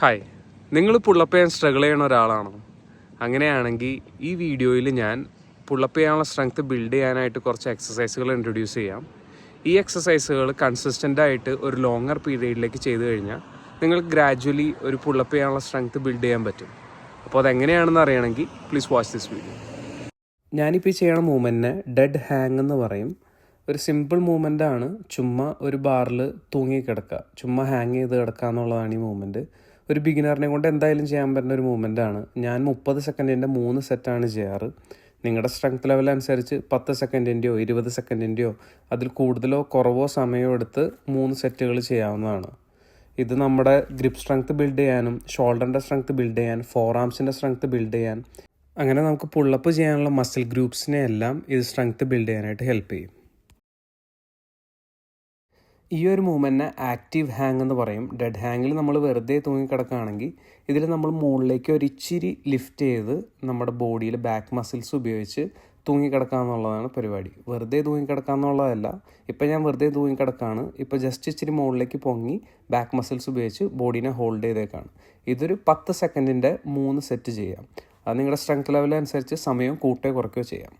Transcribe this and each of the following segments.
Hi, നിങ്ങൾ pullup ചെയ്യാൻ struggle ചെയ്യുന്ന ഒരാളാണോ? അങ്ങനെയാണെങ്കിൽ ഈ വീഡിയോയിൽ ഞാൻ പുള്ളപ്പ് ചെയ്യാനുള്ള സ്ട്രെങ്ത് ബിൽഡ് ചെയ്യാനായിട്ട് കുറച്ച് എക്സസൈസുകൾ ഇൻട്രൊഡ്യൂസ് ചെയ്യാം. ഈ എക്സസൈസുകൾ കൺസിസ്റ്റൻ്റായിട്ട് ഒരു ലോങ്ങർ പീരീഡിലേക്ക് ചെയ്തു കഴിഞ്ഞാൽ നിങ്ങൾക്ക് ഗ്രാജ്വലി ഒരു പുള്ളപ്പ് ചെയ്യാനുള്ള സ്ട്രെങ്ത് ബിൽഡ് ചെയ്യാൻ പറ്റും. അപ്പോൾ അതെങ്ങനെയാണെന്ന് അറിയണമെങ്കിൽ പ്ലീസ് വാച്ച് ദിസ് വീഡിയോ. ഞാനിപ്പോൾ ഈ ചെയ്യണ മൂവ്മെൻറ്റിനെ ഡെഡ് ഹാങ് എന്ന് പറയും. ഒരു സിമ്പിൾ മൂവ്മെൻ്റാണ്. ചുമ്മാ ഒരു ബാറിൽ തൂങ്ങിക്കിടക്കുക, ചുമ്മാ ഹാങ് ചെയ്ത് കിടക്കുക എന്നുള്ളതാണ് ഈ മൂവ്മെൻറ്റ്. ഒരു ബിഗിനറിനെ കൊണ്ട് എന്തായാലും ചെയ്യാൻ പറ്റുന്ന ഒരു മൂവ്മെൻറ്റാണ്. ഞാൻ 30 സെക്കൻഡിൻ്റെ 3 സെറ്റാണ് ചെയ്യാറ്. നിങ്ങളുടെ സ്ട്രെങ്ത് ലെവൽ അനുസരിച്ച് 10 സെക്കൻഡിൻ്റെയോ 20 സെക്കൻഡിൻ്റെയോ അതിൽ കൂടുതലോ കുറവോ സമയം എടുത്ത് 3 സെറ്റുകൾ ചെയ്യാവുന്നതാണ്. ഇത് നമ്മുടെ ഗ്രിപ്പ് സ്ട്രെങ്ത് ബിൽഡ് ചെയ്യാനും ഷോൾഡറിൻ്റെ സ്ട്രെങ്ത് ബിൽഡ് ചെയ്യാൻ, ഫോർ ആംസിൻ്റെ സ്ട്രെങ്ത് ബിൽഡ് ചെയ്യാൻ, അങ്ങനെ നമുക്ക് പുള്ളപ്പ് ചെയ്യാനുള്ള മസിൽ ഗ്രൂപ്പ്സിനെ എല്ലാം ഇത് സ്ട്രെങ്ത് ബിൽഡ് ചെയ്യാനായിട്ട് ഹെൽപ്പ് ചെയ്യും. ഈ ഒരു മൂവ്മെൻറ്റിനെ ആക്റ്റീവ് ഹാങ് എന്ന് പറയും. ഡെഡ് ഹാങ്ങിൽ നമ്മൾ വെറുതെ തൂങ്ങിക്കിടക്കുകയാണെങ്കിൽ ഇതിൽ നമ്മൾ മുകളിലേക്ക് ഒരു ഇച്ചിരി ലിഫ്റ്റ് ചെയ്ത് നമ്മുടെ ബോഡിയിൽ ബാക്ക് മസിൽസ് ഉപയോഗിച്ച് തൂങ്ങിക്കിടക്കുക എന്നുള്ളതാണ് പരിപാടി. വെറുതെ തൂങ്ങിക്കിടക്കുക എന്നുള്ളതല്ല. ഇപ്പം ഞാൻ വെറുതെ തൂങ്ങിക്കിടക്കുകയാണ്. ഇപ്പോൾ ജസ്റ്റ് ഇച്ചിരി മുകളിലേക്ക് പൊങ്ങി ബാക്ക് മസിൽസ് ഉപയോഗിച്ച് ബോഡീനെ ഹോൾഡ് ചെയ്തേക്കാണ്. ഇതൊരു 10 സെക്കൻഡിൻ്റെ 3 സെറ്റ് ചെയ്യാം. അത് നിങ്ങളുടെ സ്ട്രെങ്ത് ലെവൽ അനുസരിച്ച് സമയം കൂട്ടുകയോ കുറയ്ക്കുകയോ ചെയ്യാം.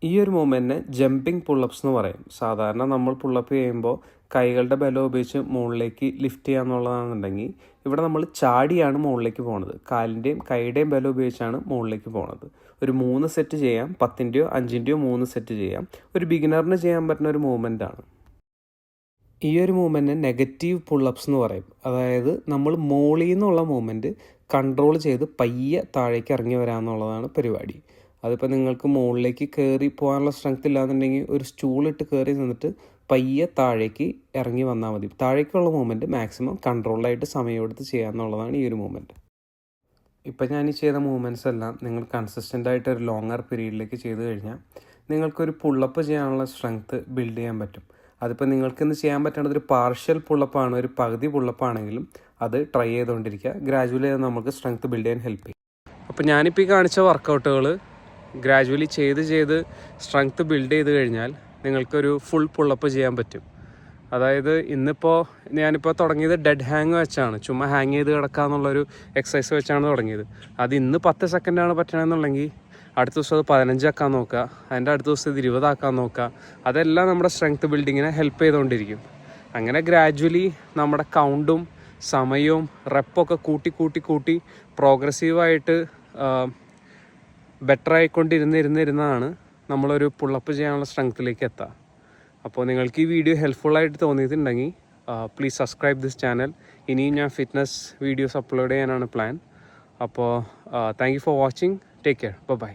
ഈ ഒരു മൂവ്മെൻറ്റിന് ജമ്പിങ് പുള്ളപ്സ് എന്ന് പറയും. സാധാരണ നമ്മൾ പുള്ളപ്പ് ചെയ്യുമ്പോൾ കൈകളുടെ ബലം ഉപയോഗിച്ച് മുകളിലേക്ക് ലിഫ്റ്റ് ചെയ്യുക എന്നുള്ളതാണെന്നുണ്ടെങ്കിൽ ഇവിടെ നമ്മൾ ചാടിയാണ് മുകളിലേക്ക് പോകുന്നത്. കാലിൻ്റെയും കൈയുടെയും ബലം ഉപയോഗിച്ചാണ് മുകളിലേക്ക് പോകുന്നത്. ഒരു 3 സെറ്റ് ചെയ്യാം. 10ൻ്റെയോ 5ൻ്റെയോ 3 സെറ്റ് ചെയ്യാം. ഒരു ബിഗിനറിന് ചെയ്യാൻ പറ്റുന്ന ഒരു മൂവ്മെൻറ്റാണ്. ഈ ഒരു മൂവ്മെൻറ്റിന് നെഗറ്റീവ് പുള്ളപ്സ് എന്ന് പറയും. അതായത് നമ്മൾ മോളിൽ നിന്നുള്ള മൂവ്മെൻറ്റ് കൺട്രോൾ ചെയ്ത് പയ്യെ താഴേക്ക് ഇറങ്ങി വരാമെന്നുള്ളതാണ് പരിപാടി. അതിപ്പോൾ നിങ്ങൾക്ക് മുകളിലേക്ക് കയറി പോകാനുള്ള സ്ട്രെങ്ത് ഇല്ലാന്നുണ്ടെങ്കിൽ ഒരു സ്റ്റൂളിട്ട് കയറി നിന്നിട്ട് പയ്യെ താഴേക്ക് ഇറങ്ങി വന്നാൽ മതി. താഴേക്കുള്ള മൂവ്മെൻറ്റ് മാക്സിമം കൺട്രോളായിട്ട് സമയമെടുത്ത് ചെയ്യാമെന്നുള്ളതാണ് ഈ ഒരു മൂവ്മെൻറ്റ്. ഇപ്പം ഞാൻ ഈ ചെയ്ത മൂവ്മെൻറ്റ്സ് എല്ലാം നിങ്ങൾ കൺസിസ്റ്റൻ്റായിട്ട് ഒരു ലോങ്ങർ പീരീഡിലേക്ക് ചെയ്ത് കഴിഞ്ഞാൽ നിങ്ങൾക്കൊരു പുള്ളപ്പ് ചെയ്യാനുള്ള സ്ട്രെങ്ത് ബിൽഡ് ചെയ്യാൻ പറ്റും. അതിപ്പോൾ നിങ്ങൾക്കിന്ന് ചെയ്യാൻ പറ്റുന്നത് ഒരു പാർഷ്യൽ പുള്ളപ്പാണ്, ഒരു പകുതി പുള്ളപ്പാണെങ്കിലും അത് ട്രൈ ചെയ്തുകൊണ്ടിരിക്കുക. ഗ്രാജുവലി അത് നമുക്ക് സ്ട്രെങ്ത് ബിൽഡ് ചെയ്യാൻ ഹെൽപ്പ് ചെയ്യും. അപ്പോൾ ഞാനിപ്പോൾ ഈ കാണിച്ച വർക്കൗട്ടുകൾ ഗ്രാജുവലി ചെയ്ത് സ്ട്രെങ്ത് ബിൽഡ് ചെയ്ത് കഴിഞ്ഞാൽ നിങ്ങൾക്കൊരു ഫുൾ പുള്ളപ്പ് ചെയ്യാൻ പറ്റും. അതായത് ഞാനിപ്പോൾ തുടങ്ങിയത് ഡെഡ് ഹാങ് വെച്ചാണ്. ചുമ്മാ ഹാങ് ചെയ്ത് കിടക്കുക എന്നുള്ളൊരു എക്സസൈസ് വെച്ചാണ് തുടങ്ങിയത്. അത് ഇന്ന് 10 സെക്കൻഡാണ് പറ്റണമെന്നുണ്ടെങ്കിൽ അടുത്ത ദിവസം അത് 15 ആക്കാൻ നോക്കുക. അതിൻ്റെ അടുത്ത ദിവസം ഇത് 20 ആക്കാൻ നോക്കുക. അതെല്ലാം നമ്മുടെ സ്ട്രെങ്ത് ബിൽഡിങ്ങിനെ ഹെൽപ്പ് ചെയ്തുകൊണ്ടിരിക്കും. അങ്ങനെ ഗ്രാജുവലി നമ്മുടെ കൗണ്ടും സമയവും റെപ്പൊക്കെ കൂട്ടി പ്രോഗ്രസീവായിട്ട് ബെറ്റർ ആയിക്കൊണ്ടിരുന്നിരുന്നാണ് നമ്മളൊരു പുള്ളപ്പ് ചെയ്യാനുള്ള സ്ട്രെങ്ത്തിലേക്ക് എത്തുക. അപ്പോൾ നിങ്ങൾക്ക് ഈ വീഡിയോ ഹെൽപ്ഫുള്ളായിട്ട് തോന്നിയിട്ടുണ്ടെങ്കിൽ പ്ലീസ് സബ്സ്ക്രൈബ് ദിസ് ചാനൽ. ഇനിയും ഞാൻ ഫിറ്റ്നസ് വീഡിയോസ് അപ്ലോഡ് ചെയ്യാനാണ് പ്ലാൻ. അപ്പോൾ thank you for watching. Take care. By.